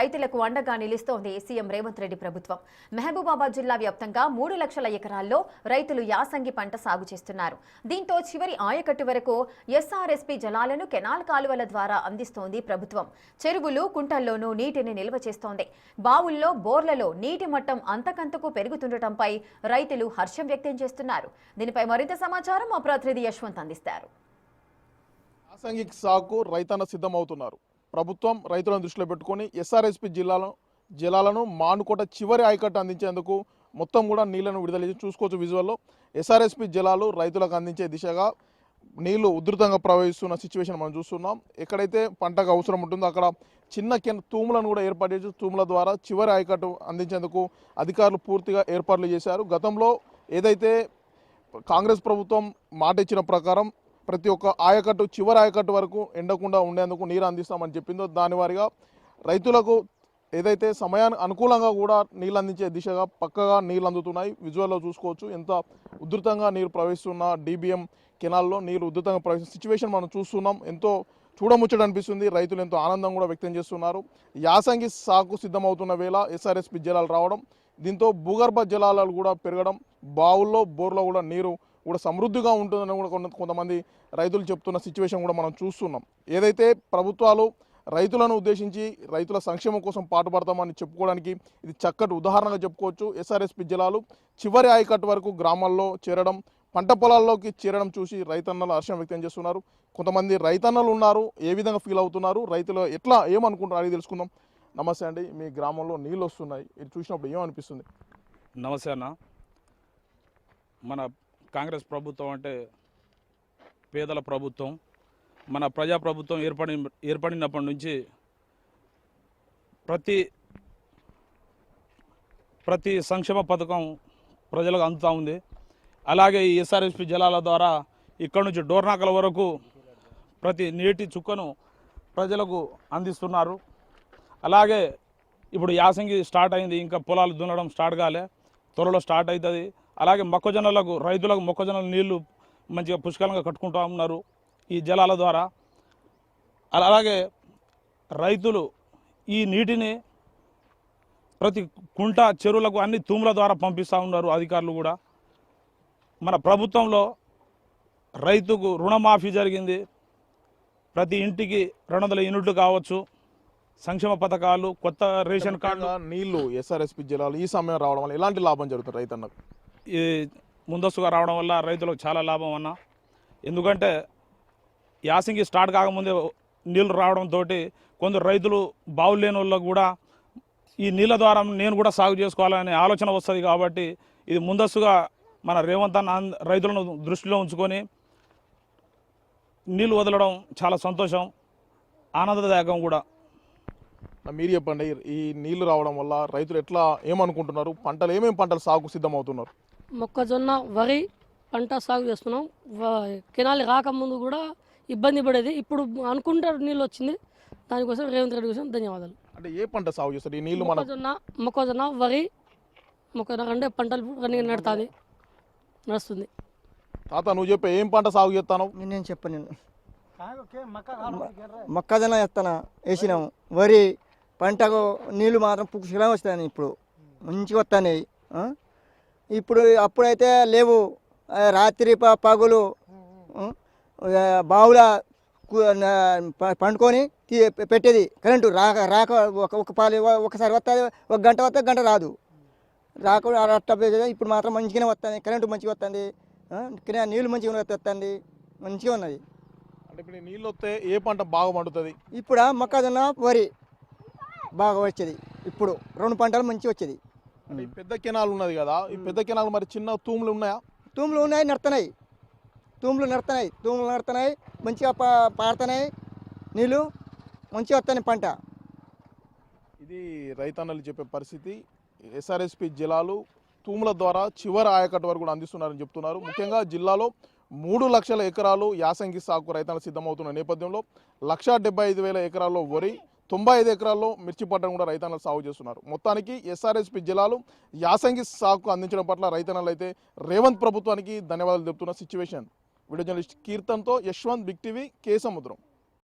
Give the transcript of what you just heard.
రైతులకు అండగా నిలుస్తోంది సీఎం రేవంత్ రెడ్డి ప్రభుత్వం. మహబూబాబాద్ జిల్లా వ్యాప్తంగా 3 లక్షల ఎకరాల్లో రైతులు యాసంగి పంట సాగు చేస్తున్నారు. దీంతో చివరి ఆయకట్టు వరకు ఎస్ఆర్ఎస్పీ జలాలను కెనాల్ కాలువల ద్వారా అందిస్తోంది ప్రభుత్వం. చెరువులు, కుంటల్లోనూ నీటిని నిల్వ చేస్తోంది. బావుల్లో, బోర్లలో నీటి మట్టం అంతకంతకు పెరుగుతుండటంపై రైతులు హర్షం వ్యక్తం చేస్తున్నారు. దీనిపై మరింత సమాచారం మా ప్రతినిధి యశ్వంత్ అందిస్తారు. యాసంగి సాగుకు రైతన్న సిద్ధమవుతున్నారు. ప్రభుత్వం రైతులను దృష్టిలో పెట్టుకొని ఎస్ఆర్ఎస్పీ జలాలను మానుకోట చివరి ఆయకట్టు అందించేందుకు మొత్తం కూడా నీళ్లను విడుదల చేసి చూసుకోవచ్చు. విజువల్లో ఎస్ఆర్ఎస్పీ జలాలు రైతులకు అందించే దిశగా నీళ్లు ఉధృతంగా ప్రవహిస్తున్న సిచ్యువేషన్ మనం చూస్తున్నాం. ఎక్కడైతే పంటకు అవసరం ఉంటుందో అక్కడ చిన్న తూములను కూడా ఏర్పాటు చేసి తూముల ద్వారా చివరి ఆయకట్టు అందించేందుకు అధికారులు పూర్తిగా ఏర్పాట్లు చేశారు. గతంలో ఏదైతే కాంగ్రెస్ ప్రభుత్వం మాట ఇచ్చిన ప్రకారం ప్రతి ఒక్క ఆయకట్టు చివరి ఆయకట్టు వరకు ఎండకుండా ఉండేందుకు నీరు అందిస్తామని చెప్పిందో దాని వారిగా రైతులకు ఏదైతే సమయానికి అనుకూలంగా కూడా నీళ్ళు అందించే దిశగా పక్కగా నీళ్ళు అందుతున్నాయి. విజువల్లో చూసుకోవచ్చు ఎంత ఉధృతంగా నీరు ప్రవహిస్తున్న డిబిఎం కెనాల్లో నీరు ఉధృతంగా ప్రవహిస్తున్న సిచ్యువేషన్ మనం చూస్తున్నాం. ఎంతో చూడముచ్చట అనిపిస్తుంది. రైతులు ఎంతో ఆనందం కూడా వ్యక్తం చేస్తున్నారు. యాసంగి సాగుకు సిద్ధమవుతున్న వేళ ఎస్ఆర్ఎస్పీ జలాలు రావడం, దీంతో భూగర్భ జలాలు కూడా పెరగడం, బావుల్లో, బోర్లో కూడా నీరు కూడా సమృద్ధిగా ఉంటుందని కూడా కొంతమంది రైతులు చెప్తున్న సిచ్యువేషన్ కూడా మనం చూస్తున్నాం. ఏదైతే ప్రభుత్వాలు రైతులను ఉద్దేశించి రైతుల సంక్షేమం కోసం పాటుపడతామని చెప్పుకోవడానికి ఇది చక్కటి ఉదాహరణగా చెప్పుకోవచ్చు. ఎస్ఆర్ఎస్పీ జలాలు చివరి ఆయకట్టు వరకు గ్రామాల్లో చేరడం, పంట పొలాల్లోకి చేరడం చూసి రైతన్నలు హర్షం వ్యక్తం చేస్తున్నారు. కొంతమంది రైతన్నలు ఉన్నారు, ఏ విధంగా ఫీల్ అవుతున్నారు, రైతులు ఎట్లా ఏమనుకుంటున్నారు అది తెలుసుకుందాం. నమస్తే అండి, మీ గ్రామంలో నీళ్ళు వస్తున్నాయి, ఇది చూసినప్పుడు ఏమనిపిస్తుంది? నమస్తే అన్న. మన కాంగ్రెస్ ప్రభుత్వం అంటే పేదల ప్రభుత్వం. మన ప్రజాప్రభుత్వం ఏర్పడినప్పటి నుంచి ప్రతి సంక్షేమ పథకం ప్రజలకు అందుతూ ఉంది. అలాగే ఈ ఎస్ఆర్ఎస్పీ జలాల ద్వారా ఇక్కడ నుంచి డోర్నాకల వరకు ప్రతి నీటి చుక్కను ప్రజలకు అందిస్తున్నారు. అలాగే ఇప్పుడు యాసంగి స్టార్ట్ అయింది, ఇంకా పొలాలు దున్నడం స్టార్ట్ కాలే, త్వరలో స్టార్ట్ అవుతుంది. అలాగే రైతులకు మొక్కజొన్నల నీళ్లు మంచిగా పుష్కలంగా కట్టుకుంటూ ఉన్నారు ఈ జలాల ద్వారా. అలాగే రైతులు ఈ నీటిని ప్రతి కుంట, చెరువులకు అన్ని తూముల ద్వారా పంపిస్తూ ఉన్నారు అధికారులు కూడా. మన ప్రభుత్వంలో రైతుకు రుణమాఫీ జరిగింది. ప్రతి ఇంటికి 200 యూనిట్లు కావచ్చు, సంక్షేమ పథకాలు, కొత్త రేషన్ కార్డు. నీళ్లు ఎస్ఆర్ఎస్పీ జలాలు ఈ సమయం రావడం వల్ల ఎలాంటి లాభం జరుగుతుంది రైతన్నకు? ఈ ముందస్తుగా రావడం వల్ల రైతులకు చాలా లాభం అన్న. ఎందుకంటే యాసంగి స్టార్ట్ కాకముందే నీళ్లు రావడంతో కొందరు రైతులు బావులు లేని వాళ్ళకు కూడా ఈ నీళ్ళ ద్వారా నేను కూడా సాగు చేసుకోవాలనే ఆలోచన వస్తుంది. కాబట్టి ఇది ముందస్తుగా మన రేవంత్ అన్న రైతులను దృష్టిలో ఉంచుకొని నీళ్ళు వదలడం చాలా సంతోషం, ఆనందదాయకం కూడా. మీరు చెప్పండి, ఈ నీళ్లు రావడం వల్ల రైతులు ఎట్లా ఏమనుకుంటున్నారు? ఏమేమి పంటలు సాగుకు సిద్ధమవుతున్నారు? మొక్కజొన్న, వరి పంట సాగు చేస్తున్నాం. కెనాల్ రాకముందు కూడా ఇబ్బంది పడేది, ఇప్పుడు అనుకుంటారు నీళ్ళు వచ్చింది. దానికోసం రేవంత్ రెడ్డి కోసం ధన్యవాదాలు. అంటే ఏ పంట సాగు చేస్తారు ఈ నీళ్లు? మొక్కజొన్న, వరి, మొక్కజొన్న పంటలు నడుస్తుంది. తాత నువ్వు చెప్పే ఏం పంట సాగు చేస్తాను? నేను చెప్పను. మొక్కజొన్న వేసినాము. వరి పంటకు నీళ్లు మాత్రం పుష్కలంగా వస్తాయి, ఇప్పుడు మంచిగా వస్తున్నాయి. ఇప్పుడు అప్పుడైతే లేవు. రాత్రి పగులు బావుల పండుకొని పెట్టేది కరెంటు రాక ఒకసారి వస్తుంది, 1 గంట వస్తే గంట రాదు. రాకుండా అట్ట ఇప్పుడు మాత్రం మంచిగానే వస్తుంది, కరెంటు మంచిగా వస్తుంది, నీళ్ళు మంచిగా వస్తుంది, మంచిగా ఉన్నది. అంటే ఇప్పుడు నీళ్ళు వస్తే ఏ పంట బాగా పండుతుంది? ఇప్పుడు మొక్కజొన్న, వరి బాగా వచ్చేది. ఇప్పుడు 2 పంటలు మంచిగా వచ్చేది. పెద్ద కెనాల్ ఉన్నది కదా, ఈ పెద్ద కెనాల్ మరి చిన్న తూములు ఉన్నాయా? తూములు ఉన్నాయి, తూములు నడుతున్నాయి, మంచిగా పారుతున్నాయి, నీళ్ళు మంచిగా వస్తున్నాయి పంట. ఇది రైతన్నలు చెప్పే పరిస్థితి. ఎస్ఆర్ఎస్పీ జలాలు తూముల ద్వారా చివరి ఆయకట్టు వరకు కూడా అందిస్తున్నారని చెప్తున్నారు. ముఖ్యంగా జిల్లాలో 3 లక్షల ఎకరాలు యాసంగి సాగుకు రైతన్నలు సిద్ధమవుతున్న నేపథ్యంలో 1,75,000 ఎకరాల్లో వరి, 95 ఎకరాల్లో మిర్చి పంటను కూడా రైతన్నలు సాగు చేస్తున్నారు. మొత్తానికి ఎస్ఆర్ఎస్పీ జలాలు యాసంగి సాగుకు అందించడం పట్ల రైతన్నలు అయితే రేవంత్ ప్రభుత్వానికి ధన్యవాదాలు చెప్తున్న సిచ్యువేషన్. వీడియో జర్నలిస్ట్ కీర్తన్తో యశ్వంత్, బిగ్ టీవీ, కే సముద్రం.